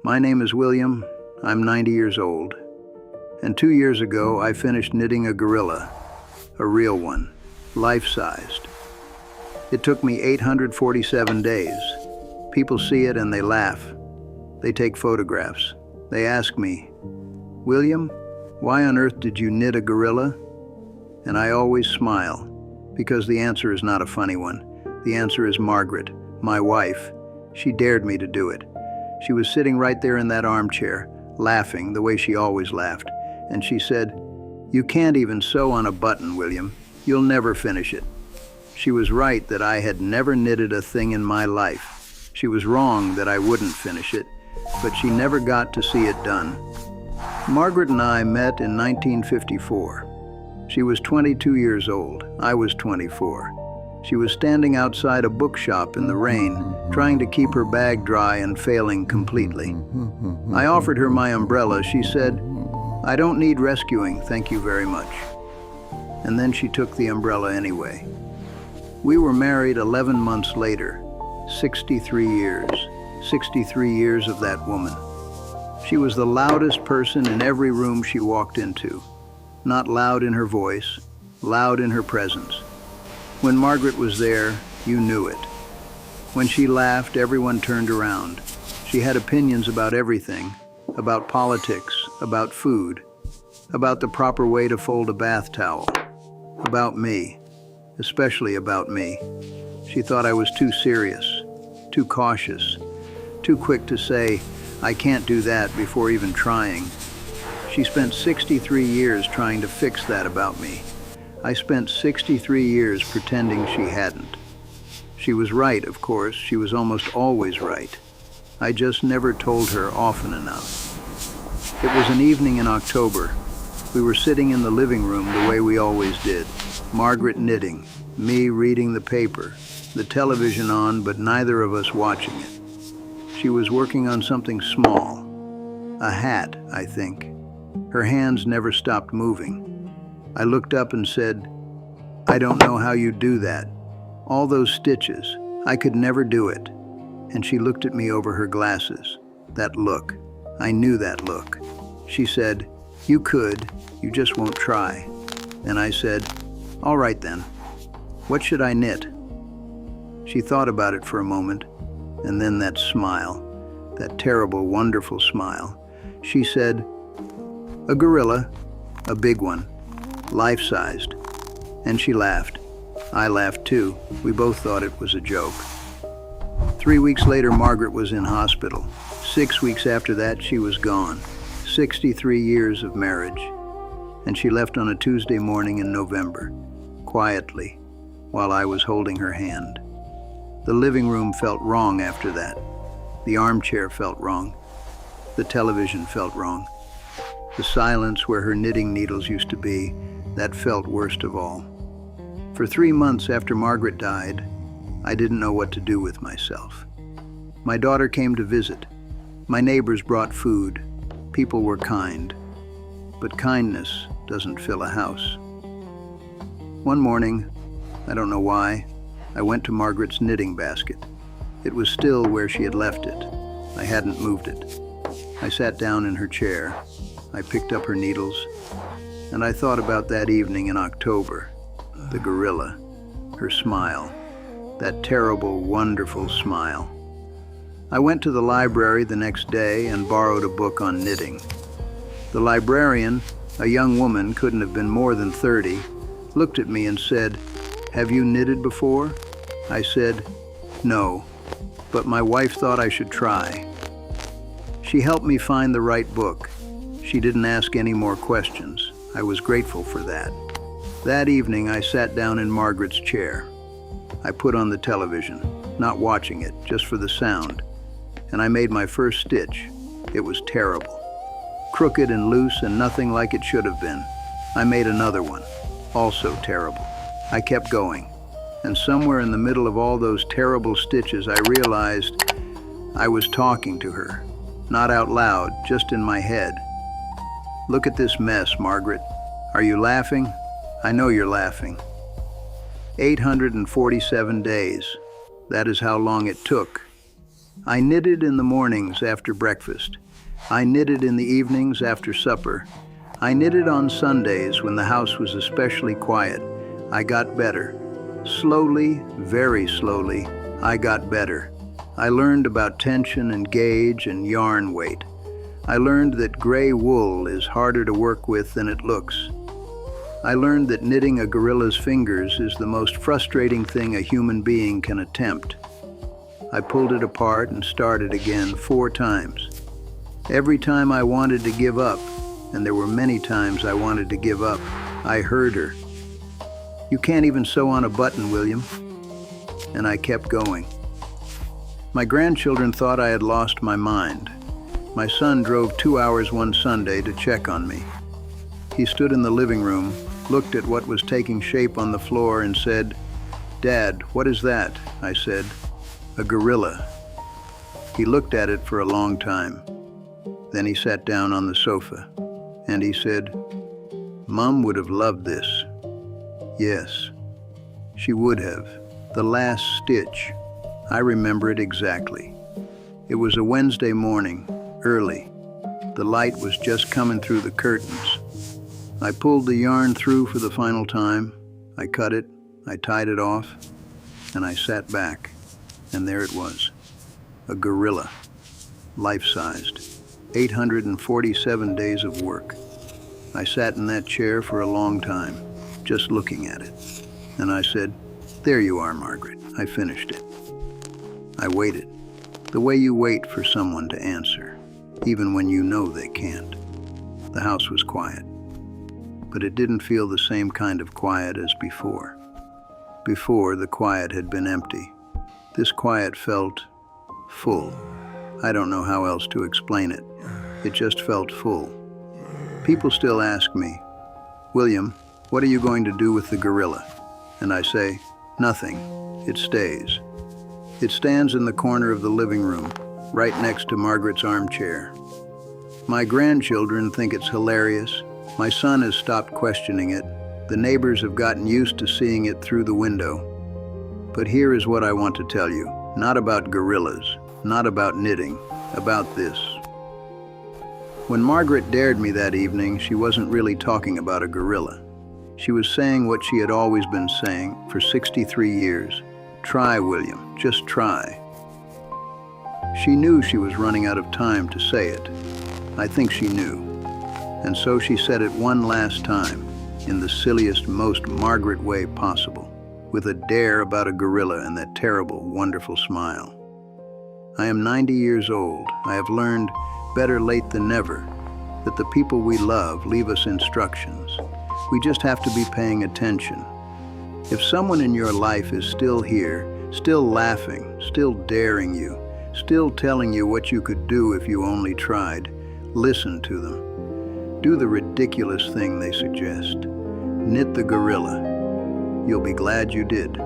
My name is William. I'm 90 years old. And 2 years ago, I finished knitting a gorilla, a real one, life-sized. It took me 847 days. People see it and they laugh. They take photographs. They ask me, "William, why on earth did you knit a gorilla?" And I always smile, because the answer is not a funny one. The answer is Margaret, my wife. She dared me to do it. She was sitting right there in that armchair, laughing the way she always laughed. And she said, "You can't even sew on a button, William. You'll never finish it." She was right that I had never knitted a thing in my life. She was wrong that I wouldn't finish it, but she never got to see it done. Margaret and I met in 1954. She was 22 years old. I was 24. She was standing outside a bookshop in the rain, trying to keep her bag dry and failing completely. I offered her my umbrella. She said, "I don't need rescuing, thank you very much." And then she took the umbrella anyway. We were married 11 months later, 63 years. 63 years of that woman. She was the loudest person in every room she walked into. Not loud in her voice, loud in her presence. When Margaret was there, you knew it. When she laughed, everyone turned around. She had opinions about everything, about politics, about food, about the proper way to fold a bath towel, about me, especially about me. She thought I was too serious, too cautious, too quick to say, "I can't do that," before even trying. She spent 63 years trying to fix that about me. I spent 63 years pretending she hadn't. She was right, of course. She was almost always right. I just never told her often enough. It was an evening in October. We were sitting in the living room the way we always did. Margaret knitting, me reading the paper, the television on, but neither of us watching it. She was working on something small. A hat, I think. Her hands never stopped moving. I looked up and said, "I don't know how you do that. All those stitches, I could never do it." And she looked at me over her glasses. That look. I knew that look. She said, "You could, you just won't try." And I said, "All right then. What should I knit?" She thought about it for a moment, and then that smile, that terrible, wonderful smile. She said, "A gorilla, a big one, life-sized." And she laughed. I laughed too. We both thought it was a joke. 3 weeks later, Margaret was in hospital. 6 weeks after that, she was gone. 63 years of marriage. And she left on a Tuesday morning in November, quietly, while I was holding her hand. The living room felt wrong after that. The armchair felt wrong. The television felt wrong. The silence where her knitting needles used to be, that felt worst of all. For 3 months after Margaret died, I didn't know what to do with myself. My daughter came to visit. My neighbors brought food. People were kind. But kindness doesn't fill a house. One morning, I don't know why, I went to Margaret's knitting basket. It was still where she had left it. I hadn't moved it. I sat down in her chair. I picked up her needles, and I thought about that evening in October, the gorilla, her smile, that terrible, wonderful smile. I went to the library the next day and borrowed a book on knitting. The librarian, a young woman, couldn't have been more than 30, looked at me and said, "Have you knitted before?" I said, "No, but my wife thought I should try." She helped me find the right book. She didn't ask any more questions. I was grateful for that. That evening, I sat down in Margaret's chair. I put on the television, not watching it, just for the sound. And I made my first stitch. It was terrible. Crooked and loose and nothing like it should have been. I made another one, also terrible. I kept going. And somewhere in the middle of all those terrible stitches, I realized I was talking to her. Not out loud, just in my head. "Look at this mess, Margaret. Are you laughing? I know you're laughing." 847 days. That is how long it took. I knitted in the mornings after breakfast. I knitted in the evenings after supper. I knitted on Sundays when the house was especially quiet. I got better. Slowly, very slowly, I got better. I learned about tension and gauge and yarn weight. I learned that gray wool is harder to work with than it looks. I learned that knitting a gorilla's fingers is the most frustrating thing a human being can attempt. I pulled it apart and started again 4 times. Every time I wanted to give up, and there were many times I wanted to give up, I heard her. "You can't even sew on a button, William." And I kept going. My grandchildren thought I had lost my mind. My son drove 2 hours one Sunday to check on me. He stood in the living room, looked at what was taking shape on the floor and said, "Dad, what is that?" I said, "A gorilla." He looked at it for a long time. Then he sat down on the sofa, and he said, "Mom would have loved this." Yes, she would have. The last stitch. I remember it exactly. It was a Wednesday morning, early. The light was just coming through the curtains. I pulled the yarn through for the final time. I cut it, I tied it off, and I sat back. And there it was, a gorilla, life-sized, 847 days of work. I sat in that chair for a long time, just looking at it. And I said, "There you are, Margaret. I finished it." I waited, the way you wait for someone to answer, even when you know they can't. The house was quiet, but it didn't feel the same kind of quiet as before. Before, the quiet had been empty. This quiet felt full. I don't know how else to explain it. It just felt full. People still ask me, "William, what are you going to do with the gorilla?" And I say, "Nothing. It stays." It stands in the corner of the living room, right next to Margaret's armchair. My grandchildren think it's hilarious. My son has stopped questioning it. The neighbors have gotten used to seeing it through the window. But here is what I want to tell you. Not about gorillas, not about knitting, about this. When Margaret dared me that evening, she wasn't really talking about a gorilla. She was saying what she had always been saying for 63 years. Try, William, just try. She knew she was running out of time to say it. I think she knew. And so she said it one last time, in the silliest, most Margaret way possible, with a dare about a gorilla and that terrible, wonderful smile. I am 90 years old. I have learned, better late than never, that the people we love leave us instructions. We just have to be paying attention. If someone in your life is still here, still laughing, still daring you, still telling you what you could do if you only tried, listen to them. Do the ridiculous thing they suggest. Knit the gorilla. You'll be glad you did.